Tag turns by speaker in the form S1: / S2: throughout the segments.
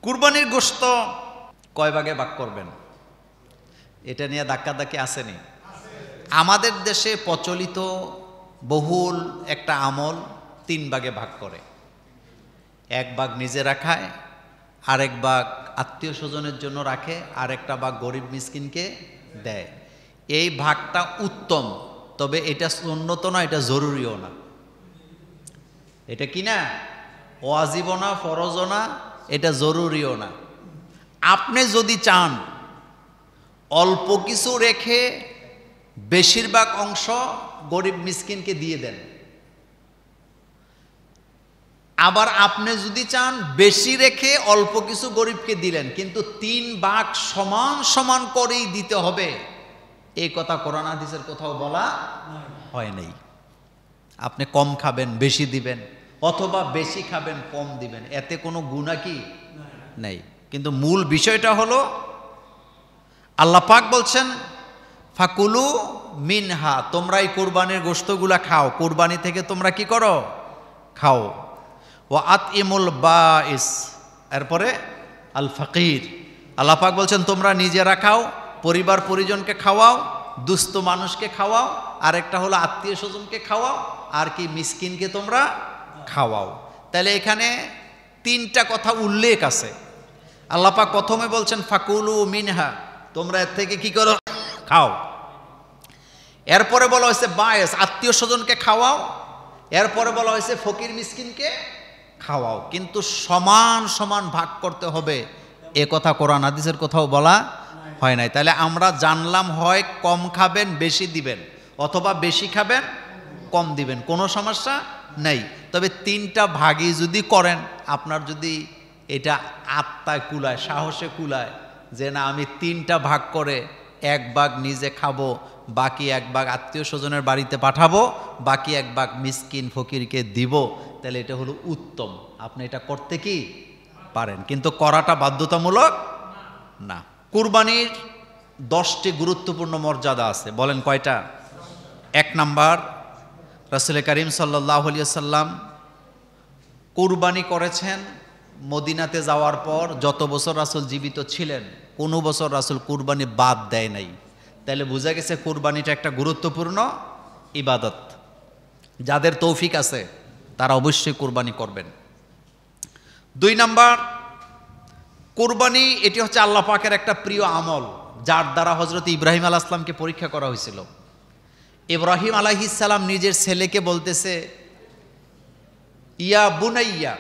S1: কুরবানির গোশত কয় ভাগে ভাগ করবেন, এটা নিয়ে ধাক্কাধাক্কি আসেনি? আমাদের দেশে প্রচলিত বহুল একটা আমল 3 ভাগে ভাগ করে। 1 ভাগ নিজেরা খায়, আরেক ভাগ আত্মীয় স্বজনের জন্য রাখে, আরেকটা ভাগ গরিব মিসকিনকে দেয়। এই ভাগটা উত্তম, তবে এটা সুন্নত না, এটা জরুরিও না। এটা কি না, ওয়াজিবও না, ফরজও না, এটা জরুরিও না। আপনি যদি চান অল্প কিছু রেখে বেশিরভাগ অংশ গরিব মিসকিনকে দিয়ে দেন, আবার আপনি যদি চান বেশি রেখে অল্প কিছু গরিবকে দিলেন, কিন্তু 3 ভাগ সমান সমান করেই দিতে হবে, এই কথা কোরআন হাদিসের কোথাও বলা হয় নাই। আপনি কম খাবেন বেশি দিবেন, অথবা বেশি খাবেন কম দিবেন, এতে কোনো গুনাহ কি নেই। কিন্তু মূল বিষয়টা হলো আল্লাহ পাক বলছেন ফাকুলু মিনহা, তোমরা এই কুরবানির গোশতগুলা খাও, কুরবানি থেকে তোমরা কি করো, খাও। ওয়া আতইমুল বাইস, এরপরে আল ফাকির, আল্লাহ পাক বলছেন তোমরা নিজেরা খাও, পরিবার পরিজনকে খাওয়াও, দুস্থ মানুষকে খাওয়াও, আরেকটা হলো আত্মীয় স্বজনকে খাওয়াও, আর কি মিসকিনকে তোমরা খাওয়াও। তাহলে এখানে 3টা কথা উল্লেখ আছে। আল্লাহ পাক প্রথমে বলছেন ফাকুলু মিনহা, তোমরা এর থেকে কি করো, খাও। এরপরে বলা হয়েছে বায়েস, আত্মীয় স্বজনকে খাওয়াও। এরপরে বলা হয়েছে ফকির মিসকিনকে খাওয়াও। কিন্তু সমান সমান ভাগ করতে হবে, এ কথা কোরআন হাদিসের কোথাও বলা হয় নাই। তাহলে আমরা জানলাম হয় কম খাবেন বেশি দিবেন, অথবা বেশি খাবেন কম দিবেন, কোনো সমস্যা নেই। তবে 3টা ভাগই যদি করেন, আপনার যদি এটা আত্মায় কুলায়, সাহসে কুলায় যে না আমি 3টা ভাগ করে 1 ভাগ নিজে খাবো, বাকি 1 ভাগ আত্মীয় স্বজনের বাড়িতে পাঠাবো, বাকি 1 ভাগ মিসকিন ফকিরকে দিব, তাহলে এটা হলো উত্তম। আপনি এটা করতে কি পারেন, কিন্তু করাটা বাধ্যতামূলক না। কুরবানির 10টি গুরুত্বপূর্ণ মর্যাদা আছে, বলেন কয়টা? 1 নাম্বার, রাসূল করিম সাল্লাল্লাহু আলাইহি ওয়াসাল্লাম কুরবানি করেছেন মদিনাতে যাওয়ার পর। যত বছর রাসূল জীবিত ছিলেন কোনো বছর রাসূল কুরবানি বাদ দেয় নাই। তাহলে বোঝা গেছে কুরবানিটা একটা গুরুত্বপূর্ণ ইবাদত। যাদের তৌফিক আছে তারা অবশ্যই কুরবানি করবেন। 2 নাম্বার, কুরবানি এটি হচ্ছে আল্লাহ পাকের একটা প্রিয় আমল, যার দ্বারা হযরত ইব্রাহিম আলাইহিস সালামকে পরীক্ষা করা হয়েছিল। ইব্রাহিম আলাইহিস সালাম নিজের ছেলেকে বলতেছে ইয়া বুনাইয়া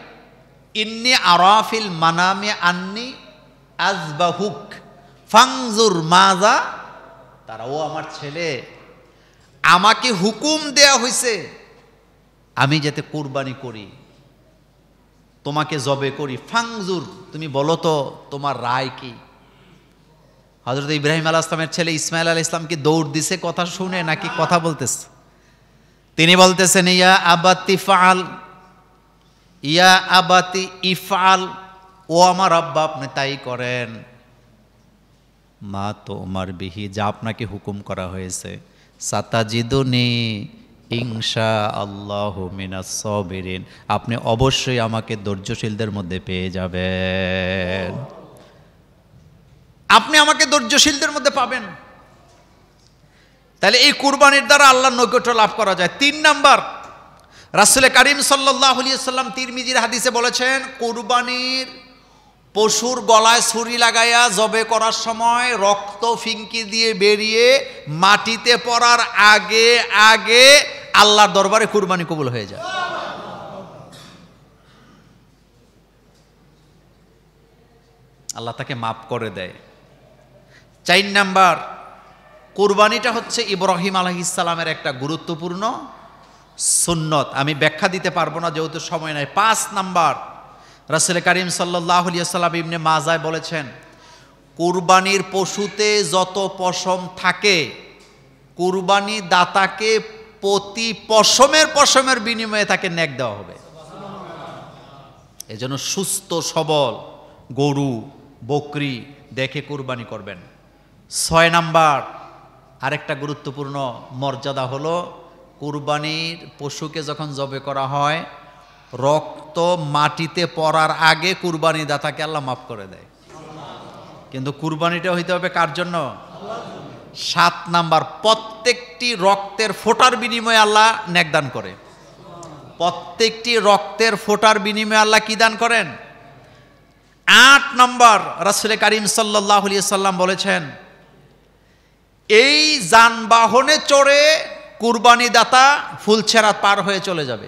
S1: ইন্নী আরাফিল মানামে আন্নি আযবাহুক ফানজুর মাজা তারা, ও আমার ছেলে, আমাকে হুকুম দেয়া হয়েছে আমি যাতে কুরবানি করি, তোমাকে জবে করি, ফানজুর তুমি বলো তো তোমার রায় কি। হযরত ইব্রাহিম আলাইহিস সালামের ছেলে ইসমাইল আলাইহিস সালাম কি দৌড় দিছে কথা শুনে নাকি কথা বলতেছে? তিনি বলতেছেন ইয়া আবাতি ফাআল, ইয়া আবাতি ইফআল, ও আমার আব্বা আপনি তাই করেন। মা তো ওমর বিহি, যা আপনাকে হুকুম করা হয়েছে। সাতাজিদুনি ইনশাআল্লাহু মিনাস সাবিরিন, আপনি অবশ্যই আমাকে ধৈর্যশীলদের মধ্যে পেয়ে যাবেন, আপনি আমাকে ধৈর্যশীলদের মধ্যে পাবেন। তাহলে এই কুরবানির দ্বারা আল্লাহর নৈকট্য লাভ করা যায়। 3 নাম্বার, রাসূল করিম সাল্লাল্লাহু আলাইহি ওয়াসাল্লাম তিরমিজির হাদিসে বলেছেন কুরবানির পশুর গলায় ছুরি লাগাইয়া জবে করার সময় রক্ত ফিনকি দিয়ে বেরিয়ে মাটিতে পড়ার আগে আগে আল্লাহর দরবারে কুরবানি কবুল হয়ে যায়। আল্লাহ তাকে মাফ করে দেয়। 4 নাম্বার, কুরবানিটা হচ্ছে ইব্রাহিম আলাইহিস সালামের একটা গুরুত্বপূর্ণ সুন্নত। আমি ব্যাখ্যা দিতে পারবো না যেহেতু সময় নাই। 5 নাম্বার, রাসূল করিম সাল্লাল্লাহু আলাইহি ওয়াসাল্লাম ইবনে মাজায় বলেছেন কুরবানির পশুতে যত পশম থাকে কুরবানি দাতাকে প্রতি পশমের বিনিময়ে তাকে নেক দেওয়া হবে। এজন্য সুস্থ সবল গরু বকরি দেখে কুরবানি করবেন। 6 নাম্বার, আরেকটা গুরুত্বপূর্ণ মর্যাদা হলো কুরবানির পশুকে যখন জবে করা হয় রক্ত মাটিতে পড়ার আগে কুরবানি দাতাকে আল্লাহ মাফ করে দেয়। কিন্তু কুরবানিটা হইতে হবে কার জন্য? 7 নাম্বার, প্রত্যেকটি রক্তের ফোঁটার বিনিময়ে আল্লাহ নেক দান করে। প্রত্যেকটি রক্তের ফোঁটার বিনিময়ে আল্লাহ কি দান করেন? 8 নাম্বার, রাসূল করিম সাল্লাল্লাহু আলাইহি সাল্লাম বলেছেন, এই যানবাহনে চড়ে কুরবানি দাতা ফুলছেরাত পার হয়ে চলে যাবে।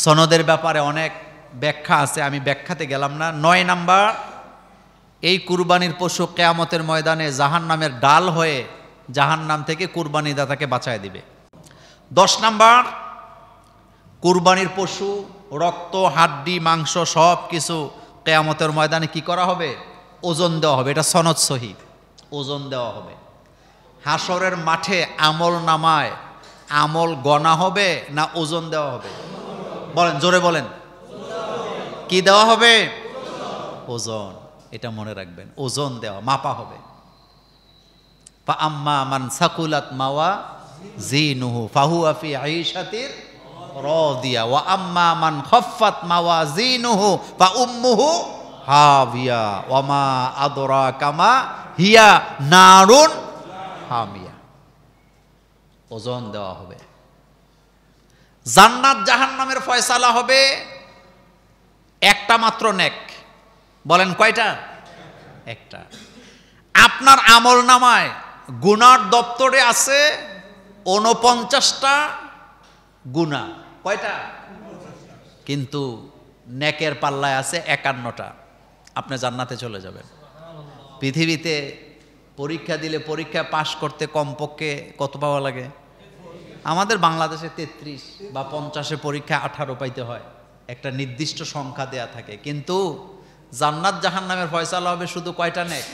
S1: সনদের ব্যাপারে অনেক ব্যাখ্যা আছে, আমি ব্যাখ্যাতে গেলাম না। 9 নাম্বার, এই কুরবানির পশু কিয়ামতের ময়দানে জাহান্নামের ডাল হয়ে জাহান্নাম থেকে কুরবানি দাতাকে বাঁচায় দিবে। 10 নাম্বার, কুরবানির পশু রক্ত, হাড্ডি, মাংস সব কিছু কিয়ামতের ময়দানে কি করা হবে? ওজন দেওয়া হবে। এটা সনদ সহিহ, ওজন দেওয়া হবে। হাসরের মাঠে আমল নামায় আমল গণা হবে না ওজন দেওয়া হবে? বলেন, জোরে বলেন, কি দেওয়া হবে? ওজন। এটা মনে রাখবেন, ওজন দেওয়া, মাপা হবে। ফা আম্মা মান সাকুলাত মাওয়াজিনুহু ফাহুয়া ফি আইশাতির রাদিয়া ওয়া আম্মা মান খাফফাত মাওয়াজিনুহু ফা উম্মুহু হাবিয়া ওয়া মা আদরাকা মা হিয়া নারুন হামিয়া। ওজন দেওয়া হবে। জান্নাত জাহান্নামের ফয়সালা হবে একটা মাত্র নেক। বলেন কয়টা? একটা। আপনার আমল নামায় গুনার দপ্তরে আছে 49টা গুনাহ। কয়টা? কিন্তু নেকের পাল্লায় আছে 51টা। আপনি জান্নাতে চলে যাবেন। পৃথিবীতে পরীক্ষা দিলে পরীক্ষা পাশ করতে কমপক্ষে কত পাওয়া লাগে? আমাদের বাংলাদেশে 33 বা 50-এ পরীক্ষা 18 পাইতে হয়, একটা নির্দিষ্ট সংখ্যা দেয়া থাকে। কিন্তু জান্নাত জাহান্নামের ফয়সালা হবে শুধু কয়টা নেক?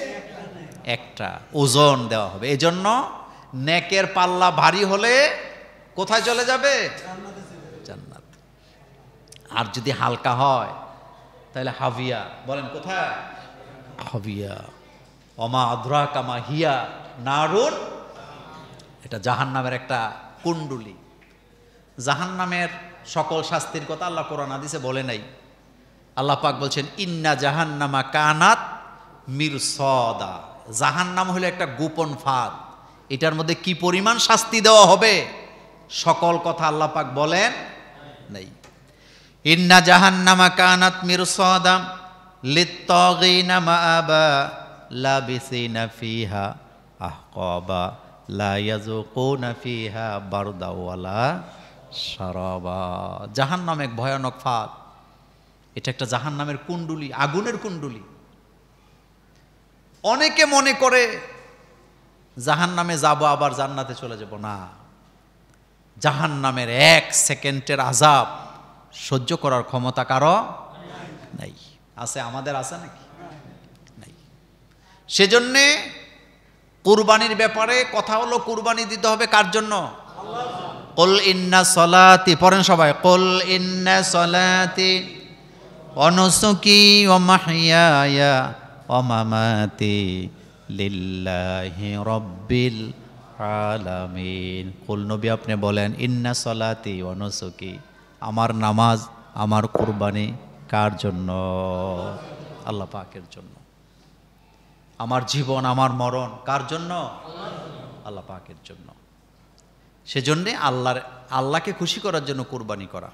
S1: একটা। ওজন দেওয়া হবে। এজন্য নেকের পাল্লা ভারী হলে কোথায় চলে যাবে? জান্নাত। আর যদি হালকা হয় তাহলে হাবিয়া। বলেন কোথায়? হাবিয়া। ওমা আদরাকা মা হিয়া নারুন। এটা জাহান্নামের একটা কুণ্ডুলি। জাহান্নামের সকল শাস্তির কথা আল্লাহ কোরআন হাদিসে বলে নাই। আল্লাহ পাক বলছেন, ইন্না জাহান্নামা কানাত মিরসাদা। জাহান্নাম হলো একটা গোপন ফাঁদ। এটার মধ্যে কি পরিমাণ শাস্তি দেওয়া হবে সকল কথা আল্লাহ পাক বলেন নাই। ইন্না জাহান্নামা কানাত মিরসাদা লিত্তাগিনা মাআবা লাবিসিনা ফিহা আহকাবা লা ইয়াযুকুনা ফিহা বারদা ওয়ালা শারাবা। জাহান্নাম এক ভয়ানক ফাঁদ। এটা একটা জাহান্নামের কুণ্ডুলি, আগুনের কুণ্ডুলি। অনেকে মনে করে জাহান্নামে যাব আবার জান্নাতে চলে যাব। না, জাহান্নামের 1 সেকেন্ডের আযাব সহ্য করার ক্ষমতা কারো নাই। আছে? আমাদের আছে নাকি? নাই। সেজন্যে কুরবানির ব্যাপারে কথা হলো, কুরবানি দিতে হবে কার জন্য? কুল ইন্না সলাতি, পড়েন সবাই, কুল ইন্না সলাতি ওয়া নুসুকি ওয়া মাহইয়ায়া ওয়া মামাতি লিল্লাহি রাব্বিল আলামিন। কুল, নবী আপনি বলেন, ইন্না সলাতি ওয়া নুসুকি, আমার নামাজ আমার কুরবানি কার জন্য? আল্লাহ পাকের জন্য। আমার জীবন আমার মরণ কার জন্য? আল্লাহ পাকের জন্য। সেজন্যে আল্লাহকে খুশি করার জন্য কুরবানি করা।